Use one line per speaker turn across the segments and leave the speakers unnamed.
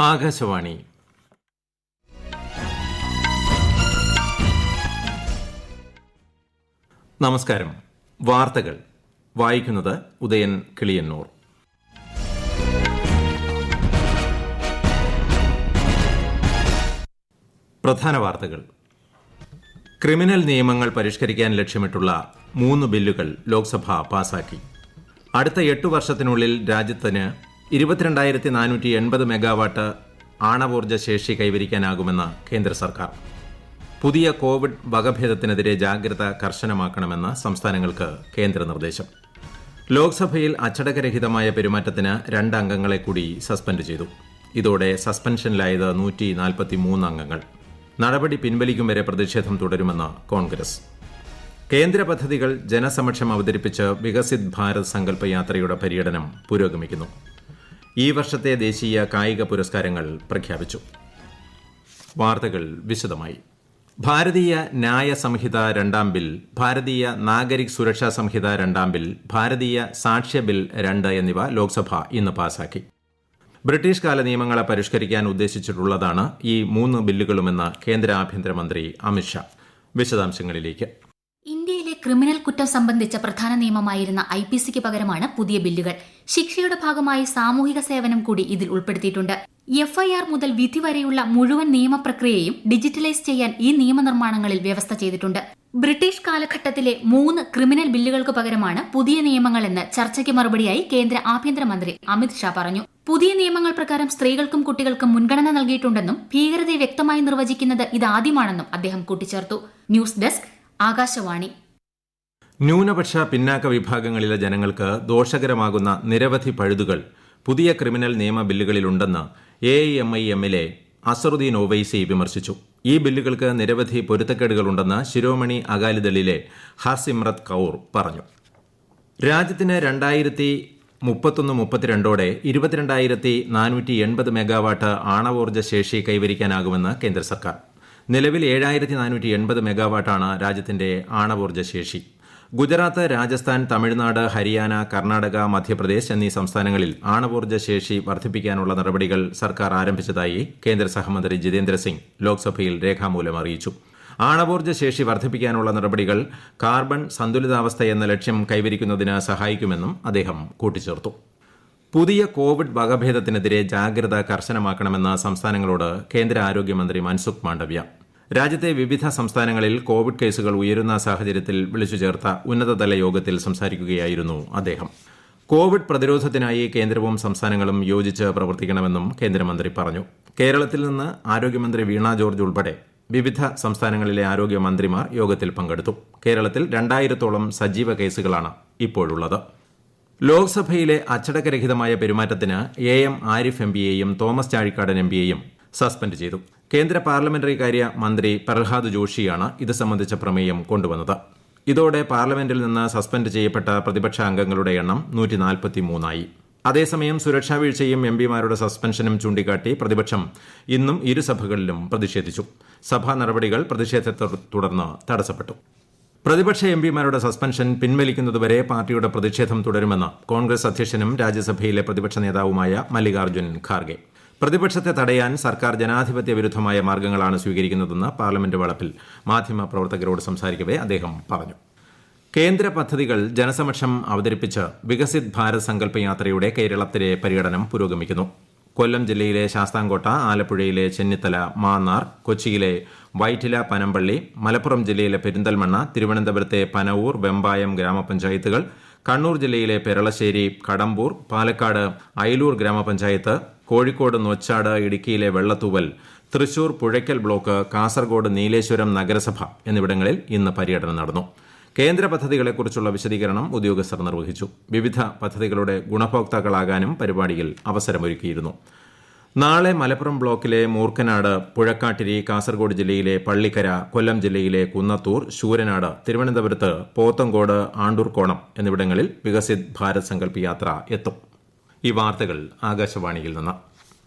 ആകാശവാണി. നമസ്കാരം. വാർത്തകൾ വായിക്കുന്നത് ഉദയൻ കിളിയന്നൂർ. പ്രധാന വാർത്തകൾ. ക്രിമിനൽ നിയമങ്ങൾ പരിഷ്കരിക്കാൻ ലക്ഷ്യമിട്ടുള്ള 3 ബില്ലുകൾ ലോക്സഭ പാസാക്കി. അടുത്ത 8 വർഷത്തിനുള്ളിൽ രാജ്യത്തിന് 22,480 മെഗാവാട്ട് ആണവോർജ്ജ ശേഷി കൈവരിക്കാനാകുമെന്ന് കേന്ദ്ര സർക്കാർ. പുതിയ കോവിഡ് വകഭേദത്തിനെതിരെ ജാഗ്രത കർശനമാക്കണമെന്ന് സംസ്ഥാനങ്ങൾക്ക് കേന്ദ്ര നിർദ്ദേശം. ലോക്സഭയിൽ അച്ചടക്കരഹിതമായ പെരുമാറ്റത്തിന് 2 അംഗങ്ങളെ കൂടി സസ്പെൻഡ് ചെയ്തു. ഇതോടെ സസ്പെൻഷനിലായത് 143 അംഗങ്ങൾ. നടപടി പിൻവലിക്കും വരെ പ്രതിഷേധം തുടരുമെന്ന് കോൺഗ്രസ്. കേന്ദ്ര പദ്ധതികൾ ജനസമക്ഷം അവതരിപ്പിച്ച് വികസിത് ഭാരത് സങ്കല്പ യാത്രയുടെ പര്യടനം പുരോഗമിക്കുന്നു. ഈ വർഷത്തെ ദേശീയ കായിക പുരസ്കാരങ്ങൾ പ്രഖ്യാപിച്ചു. വാർത്തകൾ വിശദമായി. ഭാരതീയ ന്യായ സംഹിത 2ാം ബിൽ, ഭാരതീയ നാഗരിക് സുരക്ഷാ സംഹിത 2ാം ബിൽ, ഭാരതീയ സാക്ഷ്യ ബിൽ 2 എന്നിവ ലോക്സഭ ഇന്ന് പാസാക്കി. ബ്രിട്ടീഷ് കാല നിയമങ്ങളെ പരിഷ്കരിക്കാൻ ഉദ്ദേശിച്ചിട്ടുള്ളതാണ് ഈ 3 ബില്ലുകളുമെന്ന് കേന്ദ്ര ആഭ്യന്തരമന്ത്രി അമിത്ഷാ. വിശദാംശങ്ങളിലേക്ക്.
ഇന്ത്യയിലെ ക്രിമിനൽ കുറ്റം സംബന്ധിച്ച പ്രധാന നിയമമായിരുന്ന IPCക്ക് പകരമാണ് പുതിയ ബില്ലുകൾ. ശിക്ഷയുടെ ഭാഗമായി സാമൂഹിക സേവനം കൂടി ഇതിൽ ഉൾപ്പെടുത്തിയിട്ടുണ്ട്. FIR മുതൽ വിധി വരെയുള്ള മുഴുവൻ നിയമപ്രക്രിയയും ഡിജിറ്റലൈസ് ചെയ്യാൻ ഈ നിയമനിർമ്മാണങ്ങളിൽ വ്യവസ്ഥ ചെയ്തിട്ടുണ്ട്. ബ്രിട്ടീഷ് കാലഘട്ടത്തിലെ 3 ക്രിമിനൽ ബില്ലുകൾക്ക് പകരമാണ് പുതിയ നിയമങ്ങളെന്ന് ചർച്ചയ്ക്ക് മറുപടിയായി കേന്ദ്ര ആഭ്യന്തരമന്ത്രി അമിത്ഷാ പറഞ്ഞു. പുതിയ നിയമങ്ങൾ പ്രകാരം സ്ത്രീകൾക്കും കുട്ടികൾക്കും മുൻഗണന നൽകിയിട്ടുണ്ടെന്നും ഭീകരതയെ വ്യക്തമായി നിർവചിക്കുന്നത് ഇതാദ്യമാണെന്നും അദ്ദേഹം കൂട്ടിച്ചേർത്തു. News desk, Akashvani.
ന്യൂനപക്ഷ പിന്നാക്ക വിഭാഗങ്ങളിലെ ജനങ്ങൾക്ക് ദോഷകരമാകുന്ന നിരവധി പഴുതുകൾ പുതിയ ക്രിമിനൽ നിയമ ബില്ലുകളിലുണ്ടെന്ന് AIMIMലെ അസറുദ്ദീൻ ഒവൈസി വിമർശിച്ചു. ഈ ബില്ലുകൾക്ക് നിരവധി പൊരുത്തക്കേടുകളുണ്ടെന്ന് ശിരോമണി അകാലിദളിലെ ഹർസിമ്രത് കൌർ പറഞ്ഞു. രാജ്യത്തിന് 2031-32ഓടെ 22,480 മെഗാവാട്ട് ആണവോർജ്ജ ശേഷി കൈവരിക്കാനാകുമെന്ന് കേന്ദ്ര സർക്കാർ. നിലവിൽ 7,480 മെഗാവാട്ടാണ് രാജ്യത്തിന്റെ ആണവോർജ്ജ ശേഷി. ഗുജറാത്ത്, രാജസ്ഥാൻ, തമിഴ്നാട്, ഹരിയാന, കർണാടക, മധ്യപ്രദേശ് എന്നീ സംസ്ഥാനങ്ങളിൽ ആണവോർജ്ജ ശേഷി വർദ്ധിപ്പിക്കാനുള്ള നടപടികൾ സർക്കാർ ആരംഭിച്ചതായി കേന്ദ്ര സഹമന്ത്രി ജിതേന്ദ്ര സിംഗ് ലോക്സഭയിൽ രേഖാമൂലം അറിയിച്ചു. ആണവോർജ്ജ ശേഷി വർദ്ധിപ്പിക്കാനുള്ള നടപടികൾ കാർബൺ സന്തുലിതാവസ്ഥ എന്ന ലക്ഷ്യം കൈവരിക്കുന്നതിന് സഹായിക്കുമെന്നും അദ്ദേഹം കൂട്ടിച്ചേർത്തു. പുതിയ കോവിഡ് വകഭേദത്തിനെതിരെ ജാഗ്രത കർശനമാക്കണമെന്ന് സംസ്ഥാനങ്ങളോട് കേന്ദ്ര ആരോഗ്യമന്ത്രി മൻസുഖ് മാണ്ഡവ്യ. രാജ്യത്തെ വിവിധ സംസ്ഥാനങ്ങളിൽ കോവിഡ് കേസുകൾ ഉയരുന്ന സാഹചര്യത്തിൽ വിളിച്ചു ചേർത്ത ഉന്നതതല യോഗത്തിൽ സംസാരിക്കുകയായിരുന്നു അദ്ദേഹം. കോവിഡ് പ്രതിരോധത്തിനായി കേന്ദ്രവും സംസ്ഥാനങ്ങളും യോജിച്ച് പ്രവർത്തിക്കണമെന്നും കേന്ദ്രമന്ത്രി പറഞ്ഞു. കേരളത്തിൽ നിന്ന് ആരോഗ്യമന്ത്രി വീണ ജോർജ് ഉൾപ്പെടെ വിവിധ സംസ്ഥാനങ്ങളിലെ ആരോഗ്യമന്ത്രിമാർ യോഗത്തിൽ പങ്കെടുത്തു. കേരളത്തിൽ 2000-ഓളം സജീവ കേസുകളാണ് ഇപ്പോഴുള്ളത്. ലോക്സഭയിലെ അച്ചടക്കരഹിതമായ പെരുമാറ്റത്തിന് AM ആരിഫ് MPയെയും തോമസ് ചാഴിക്കാടൻ MPയെയും സസ്പെൻഡ് ചെയ്തു. കേന്ദ്ര പാർലമെന്ററി കാര്യ മന്ത്രി പ്രഹ്ലാദ് ജോഷിയാണ് ഇത് സംബന്ധിച്ച പ്രമേയം കൊണ്ടുവന്നത്. ഇതോടെ പാർലമെന്റിൽ നിന്ന് സസ്പെൻഡ് ചെയ്യപ്പെട്ട പ്രതിപക്ഷ അംഗങ്ങളുടെ എണ്ണം 143 അതേസമയം സുരക്ഷാ വീഴ്ചയും MPമാരുടെ സസ്പെൻഷനും ചൂണ്ടിക്കാട്ടി പ്രതിപക്ഷം ഇന്നും ഇരുസഭകളിലും പ്രതിഷേധിച്ചു. സഭാ നടപടികൾ പ്രതിഷേധത്തെ തുടർന്ന് തടസ്സപ്പെട്ടു. പ്രതിപക്ഷ MPമാരുടെ സസ്പെൻഷൻ പിൻവലിക്കുന്നതുവരെ പാർട്ടിയുടെ പ്രതിഷേധം തുടരുമെന്ന് കോൺഗ്രസ് അധ്യക്ഷനും രാജ്യസഭയിലെ പ്രതിപക്ഷ നേതാവുമായ മല്ലികാർജ്ജുൻ ഖാർഗെ. പ്രതിപക്ഷത്തെ തടയാൻ സർക്കാർ ജനാധിപത്യ വിരുദ്ധമായ മാർഗ്ഗങ്ങളാണ് സ്വീകരിക്കുന്നതെന്ന് പാർലമെന്റ് വളപ്പിൽ മാധ്യമപ്രവർത്തകരോട് സംസാരിക്കവെ അദ്ദേഹം പറഞ്ഞു. കേന്ദ്ര പദ്ധതികൾ ജനസമക്ഷം അവതരിപ്പിച്ച് വികസിത് ഭാരത് സങ്കല്പ യാത്രയുടെ കേരളത്തിലെ പര്യടനം പുരോഗമിക്കുന്നു. കൊല്ലം ജില്ലയിലെ ശാസ്താംകോട്ട, ആലപ്പുഴയിലെ ചെന്നിത്തല, മാന്നാർ, കൊച്ചിയിലെ വൈറ്റില, പനമ്പള്ളി, മലപ്പുറം ജില്ലയിലെ പെരിന്തൽമണ്ണ, തിരുവനന്തപുരത്തെ പനവൂർ, വെമ്പായം ഗ്രാമപഞ്ചായത്തുകൾ, കണ്ണൂർ ജില്ലയിലെ പെരളശ്ശേരി, കടമ്പൂർ, പാലക്കാട് അയലൂർ ഗ്രാമപഞ്ചായത്ത്, കോഴിക്കോട് നൊച്ചാട്, ഇടുക്കിയിലെ വെള്ളത്തൂവൽ, തൃശൂർ പുഴയ്ക്കൽ ബ്ലോക്ക്, കാസർഗോഡ് നീലേശ്വരം നഗരസഭ എന്നിവിടങ്ങളിൽ ഇന്ന് പര്യടനം നടന്നു. കേന്ദ്ര പദ്ധതികളെക്കുറിച്ചുള്ള വിശദീകരണം ഉദ്യോഗസ്ഥർ നിർവഹിച്ചു. വിവിധ പദ്ധതികളുടെ ഗുണഭോക്താക്കളാകാനും പരിപാടിയിൽ അവസരമൊരുക്കിയിരുന്നു. നാളെ മലപ്പുറം ബ്ലോക്കിലെ മൂർക്കനാട്, പുഴക്കാട്ടിരി, കാസർഗോഡ് ജില്ലയിലെ പള്ളിക്കര, കൊല്ലം ജില്ലയിലെ കുന്നത്തൂർ, ശൂരനാട്, തിരുവനന്തപുരത്ത് പോത്തങ്കോട്, ആണ്ടൂർക്കോണം എന്നിവിടങ്ങളിൽ വികസിത് ഭാരത് സങ്കല്പ യാത്ര എത്തും. ഈ വാർത്തകൾ ആകാശവാണിയിൽ നിന്ന്.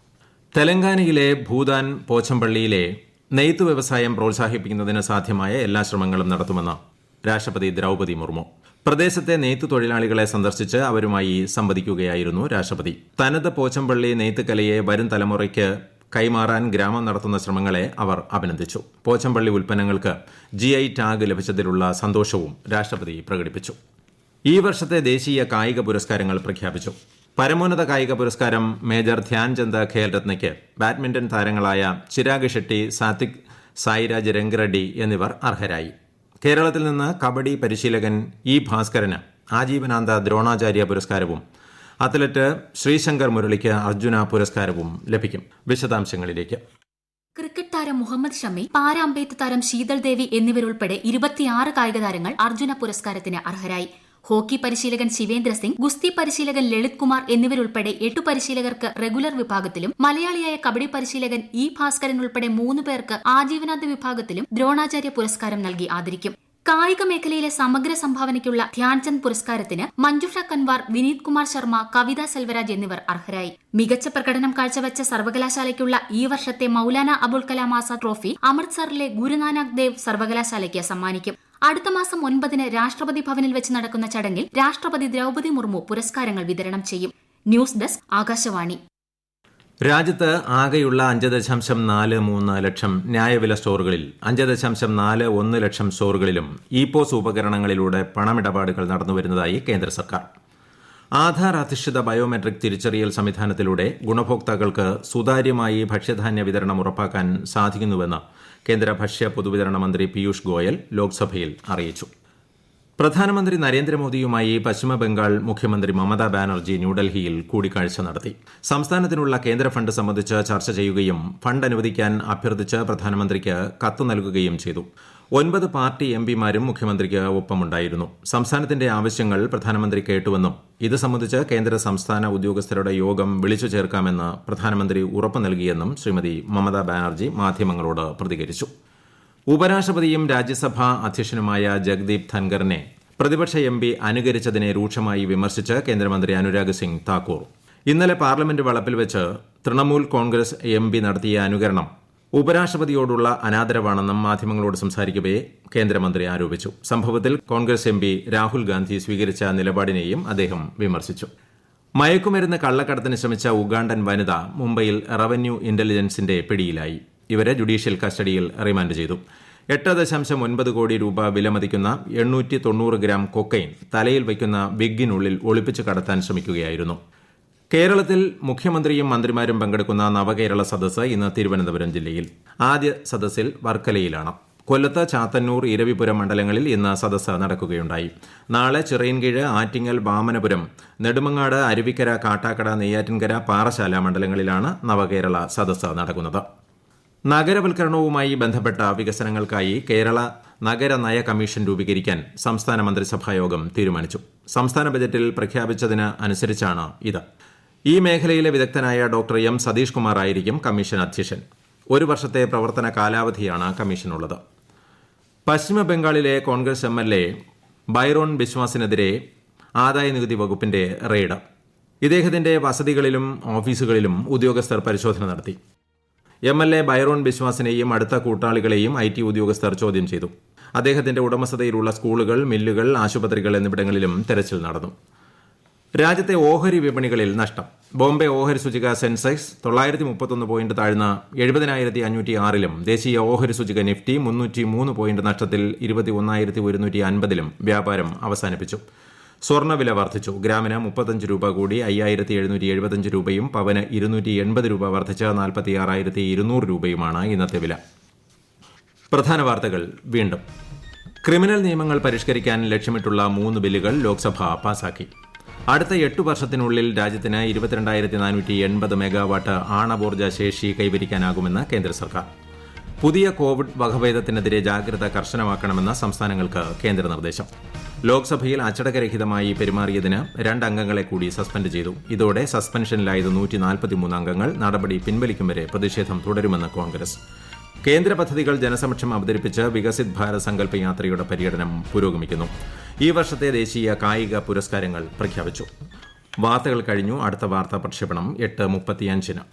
തെലങ്കാനയിലെ ഭൂതാൻ പോച്ചമ്പള്ളിയിലെ നെയ്ത്ത് വ്യവസായം പ്രോത്സാഹിപ്പിക്കുന്നതിന് സാധ്യമായ എല്ലാ ശ്രമങ്ങളും നടത്തുമെന്ന് രാഷ്ട്രപതി ദ്രൌപദി മുർമു. പ്രദേശത്തെ നെയ്ത്ത് തൊഴിലാളികളെ സന്ദർശിച്ച് അവരുമായി സംവദിക്കുകയായിരുന്നു രാഷ്ട്രപതി. തനത് പോച്ചമ്പള്ളി നെയ്ത്തുകലയെ വരും തലമുറയ്ക്ക് കൈമാറാൻ ഗ്രാമം നടത്തുന്ന ശ്രമങ്ങളെ അവർ അഭിനന്ദിച്ചു. പോച്ചമ്പള്ളി ഉൽപ്പന്നങ്ങൾക്ക് GI ടാഗ് ലഭിച്ചതിലുള്ള സന്തോഷവും രാഷ്ട്രപതി പ്രകടിപ്പിച്ചു. ഈ വർഷത്തെ ദേശീയ കായിക പുരസ്കാരങ്ങൾ പ്രഖ്യാപിച്ചു. പരമോന്നത കായിക പുരസ്കാരം മേജർ ധ്യാൻചന്ദ് ഖേൽരത്നയ്ക്ക് ബാഡ്മിന്റൺ താരങ്ങളായ ചിരാഗ് ഷെട്ടി, സാത്വിക് സായിരാജ് രംഗറെഡ്ഡി എന്നിവർ അർഹരായി. കേരളത്തിൽ നിന്ന് കബഡി പരിശീലകൻ E. ഭാസ്കരന് ആജീവനാന്ത ദ്രോണാചാര്യ പുരസ്കാരവും അത്ലറ്റ് ശ്രീശങ്കർ മുരളിക്ക് അർജുന പുരസ്കാരവും ലഭിക്കും. വിശദാംശങ്ങളിലേക്ക്.
ക്രിക്കറ്റ് താരം മുഹമ്മദ് ഷമി, പാര അമ്പെയ്ത്ത് താരം ശീതൾ ദേവി എന്നിവരുൾപ്പെടെ 26 കായിക താരങ്ങൾ അർജുന പുരസ്കാരത്തിന് അർഹരായി. ഹോക്കി പരിശീലകൻ ശിവേന്ദ്ര സിംഗ്, ഗുസ്തി പരിശീലകൻ ലളിത് കുമാർ എന്നിവരുൾപ്പെടെ 8 പരിശീലകർക്ക് റെഗുലർ വിഭാഗത്തിലും മലയാളിയായ കബഡി പരിശീലകൻ E. ഭാസ്കരൻ ഉൾപ്പെടെ 3 പേർക്ക് ആജീവനാന്ത വിഭാഗത്തിലും ദ്രോണാചാര്യ പുരസ്കാരം നൽകി ആദരിക്കും. കായിക മേഖലയിലെ സമഗ്ര സംഭാവനയ്ക്കുള്ള ധ്യാൻചന്ദ് പുരസ്കാരത്തിന് മഞ്ജുഷ കൻവാർ, വിനീത് കുമാർ ശർമ്മ, കവിത സെൽവരാജ് എന്നിവർ അർഹരായി. മികച്ച പ്രകടനം കാഴ്ചവെച്ച സർവകലാശാലയ്ക്കുള്ള ഈ വർഷത്തെ മൌലാന അബുൽ കലാം ആസാദ് ട്രോഫി അമൃത്സറിലെ ഗുരുനാനാക് ദേവ് സർവകലാശാലയ്ക്ക് സമ്മാനിക്കും. അടുത്ത മാസം 9-ന് രാഷ്ട്രപതി ഭവനിൽ വെച്ച് നടക്കുന്ന ചടങ്ങിൽ രാഷ്ട്രപതി ദ്രൌപദി മുർമു പുരസ്കാരങ്ങൾ വിതരണം ചെയ്യും. News desk, Akashvani.
രാജ്യത്ത് ആകെയുള്ള 5.43 ലക്ഷം ന്യായവില സ്റ്റോറുകളിൽ 5.41 ലക്ഷം സ്റ്റോറുകളിലും ഇപോസ് ഉപകരണങ്ങളിലൂടെ പണമിടപാടുകൾ നടന്നുവരുന്നതായി കേന്ദ്ര സർക്കാർ. ആധാർ അധിഷ്ഠിത ബയോമെട്രിക് തിരിച്ചറിയൽ സംവിധാനത്തിലൂടെ ഗുണഭോക്താക്കൾക്ക് സുതാര്യമായി ഭക്ഷ്യധാന്യ വിതരണം ഉറപ്പാക്കാൻ സാധിക്കുന്നുവെന്ന് കേന്ദ്ര ഭക്ഷ്യ പൊതുവിതരണ മന്ത്രി പീയൂഷ് ഗോയൽ ലോക്സഭയിൽ അറിയിച്ചു. പ്രധാനമന്ത്രി നരേന്ദ്രമോദിയുമായി പശ്ചിമബംഗാൾ മുഖ്യമന്ത്രി മമതാ ബാനർജി ന്യൂഡൽഹിയിൽ കൂടിക്കാഴ്ച നടത്തി. സംസ്ഥാനത്തിനുള്ള കേന്ദ്ര ഫണ്ട് സംബന്ധിച്ച് ചർച്ച ചെയ്യുകയും ഫണ്ട് അനുവദിക്കാൻ അഭ്യർത്ഥിച്ച് പ്രധാനമന്ത്രിക്ക് കത്ത് നൽകുകയും ചെയ്തു. 9 പാർട്ടി MPമാരും മുഖ്യമന്ത്രിക്ക് ഒപ്പമുണ്ടായിരുന്നു. സംസ്ഥാനത്തിന്റെ ആവശ്യങ്ങൾ പ്രധാനമന്ത്രി കേട്ടുവെന്നും ഇത് സംബന്ധിച്ച് കേന്ദ്ര സംസ്ഥാന ഉദ്യോഗസ്ഥരുടെ യോഗം വിളിച്ചു ചേർക്കാമെന്ന് പ്രധാനമന്ത്രി ഉറപ്പു നൽകിയെന്നും ശ്രീമതി മമതാ ബാനർജി മാധ്യമങ്ങളോട് പ്രതികരിച്ചു. ഉപരാഷ്ട്രപതിയും രാജ്യസഭാ അധ്യക്ഷനുമായ ജഗ്ദീപ് ധൻഖറിനെ പ്രതിപക്ഷ MP അനുകരിച്ചതിനെ രൂക്ഷമായി വിമർശിച്ച് കേന്ദ്രമന്ത്രി അനുരാഗ് സിംഗ് താക്കൂർ ഇന്നലെ പാർലമെന്റ് വളപ്പിൽ വെച്ച് തൃണമൂൽ കോൺഗ്രസ് MP നടത്തിയ അനുകരണം ഉപരാഷ്ട്രപതിയോടുള്ള അനാദരവാണെന്നും മാധ്യമങ്ങളോട് സംസാരിക്കവേ കേന്ദ്രമന്ത്രി ആരോപിച്ചു. സംഭവത്തിൽ കോൺഗ്രസ് MP രാഹുൽ ഗാന്ധി സ്വീകരിച്ച നിലപാടിനെയും അദ്ദേഹം വിമർശിച്ചു. മയക്കുമരുന്ന് കള്ളക്കടത്തിന് ശ്രമിച്ച ഉഗാണ്ടൻ വനിത മുംബൈയിൽ റവന്യൂ ഇന്റലിജൻസിന്റെ പിടിയിലായി. ഇവരെ ജുഡീഷ്യൽ കസ്റ്റഡിയിൽ റിമാൻഡ് ചെയ്തു. 8.9 കോടി രൂപ വിലമതിക്കുന്ന 890 ഗ്രാം കൊക്കൈൻ തലയിൽ വയ്ക്കുന്ന വിഗിനുള്ളിൽ ഒളിപ്പിച്ചു കടത്താൻ ശ്രമിക്കുകയായിരുന്നു. കേരളത്തിൽ മുഖ്യമന്ത്രിയും മന്ത്രിമാരും പങ്കെടുക്കുന്ന നവകേരള സദസ്സ് ഇന്ന് തിരുവനന്തപുരം ജില്ലയിൽ. ആദ്യ സദസ്സിൽ വർക്കലയിലാണ്. കൊല്ലത്ത്, ചാത്തന്നൂർ, ഇരവിപുരം മണ്ഡലങ്ങളിൽ ഇന്ന് സദസ്സ് നടക്കുകയുണ്ടായി. നാളെ ചിറയൻകീഴ്, ആറ്റിങ്ങൽ, വാമനപുരം, നെടുമങ്ങാട്, അരുവിക്കര, കാട്ടാക്കട, നെയ്യാറ്റിൻകര, പാറശാല മണ്ഡലങ്ങളിലാണ് നവകേരള സദസ്സ് നടക്കുന്നത്. നഗരവൽക്കരണവുമായി ബന്ധപ്പെട്ട വികസനങ്ങൾക്കായി കേരള നഗര നയ കമ്മീഷൻ രൂപീകരിക്കാൻ സംസ്ഥാന മന്ത്രിസഭായോഗം തീരുമാനിച്ചു. സംസ്ഥാന ബജറ്റിൽ പ്രഖ്യാപിച്ചതിന് അനുസരിച്ചാണ് ഇത്. ഈ മേഖലയിലെ വിദഗ്ധനായ ഡോക്ടർ M. സതീഷ് കുമാർ ആയിരിക്കും കമ്മീഷൻ അധ്യക്ഷൻ. 1 വർഷത്തെ പ്രവർത്തന കാലാവധിയാണ് കമ്മീഷനുള്ളത്. പശ്ചിമ ബംഗാളിലെ കോൺഗ്രസ് MLA ബൈറോൺ ബിശ്വാസിനെതിരെ ആദായനികുതി വകുപ്പിന്റെ റെയ്ഡ്. ഇദ്ദേഹത്തിന്റെ വസതികളിലും ഓഫീസുകളിലും ഉദ്യോഗസ്ഥർ പരിശോധന നടത്തി. MLA ബൈറോൺ ബിശ്വാസിനെയും അടുത്ത കൂട്ടാളികളെയും IT ഉദ്യോഗസ്ഥർ ചോദ്യം ചെയ്തു. അദ്ദേഹത്തിന്റെ ഉടമസ്ഥതയിലുള്ള സ്കൂളുകൾ, മില്ലുകൾ, ആശുപത്രികൾ എന്നിവിടങ്ങളിലും തെരച്ചിൽ നടന്നു. രാജ്യത്തെ ഓഹരി വിപണികളിൽ നഷ്ടം. ബോംബെ ഓഹരി സൂചിക സെൻസെക്സ് 931 പോയിന്റ് താഴ്ന്ന് 70,506-ലും ദേശീയ ഓഹരി സൂചിക നിഫ്റ്റി 303 പോയിന്റ് നഷ്ടത്തിൽ 21,150-ലും വ്യാപാരം അവസാനിപ്പിച്ചു. സ്വർണ്ണവില വർദ്ധിച്ചു. ഗ്രാമിന് 35 രൂപ കൂടി 5,775 രൂപയും പവന് 280 രൂപ വർദ്ധിച്ച് 46,200 രൂപയുമാണ് ഇന്നത്തെ വില. പ്രധാന വാർത്തകൾ വീണ്ടും. ക്രിമിനൽ നിയമങ്ങൾ പരിഷ്കരിക്കാൻ ലക്ഷ്യമിട്ടുള്ള 3 ബില്ലുകൾ ലോക്സഭ പാസാക്കി. അടുത്ത 8 വർഷത്തിനുള്ളിൽ രാജ്യത്തിന് 22,480 മെഗാവാട്ട് ആണവോർജ്ജ ശേഷി കൈവരിക്കാനാകുമെന്ന് കേന്ദ്ര സർക്കാർ. പുതിയ കോവിഡ് വകഭേദത്തിനെതിരെ ജാഗ്രത കർശനമാക്കണമെന്ന സംസ്ഥാനങ്ങൾക്ക് കേന്ദ്ര നിർദ്ദേശം. ലോക്സഭയിൽ അച്ചടക്കരഹിതമായി പെരുമാറിയതിന് 2 അംഗങ്ങളെ കൂടി സസ്പെൻഡ് ചെയ്തു. ഇതോടെ സസ്പെൻഷനിലായത് 143 അംഗങ്ങൾ. നടപടി പിൻവലിക്കും വരെ പ്രതിഷേധം തുടരുമെന്ന് കോൺഗ്രസ്. കേന്ദ്ര പദ്ധതികൾ ജനസമക്ഷം അവതരിപ്പിച്ച് വികസിത് ഭാരത് സങ്കല്പ യാത്രയുടെ പര്യടനം പുരോഗമിക്കുന്നു. ഈ വർഷത്തെ ദേശീയ കായിക പുരസ്കാരങ്ങൾ പ്രഖ്യാപിച്ചു. വാർത്തകൾ കഴിഞ്ഞു. അടുത്ത വാർത്താ പ്രക്ഷേപണം 8:35-ന്.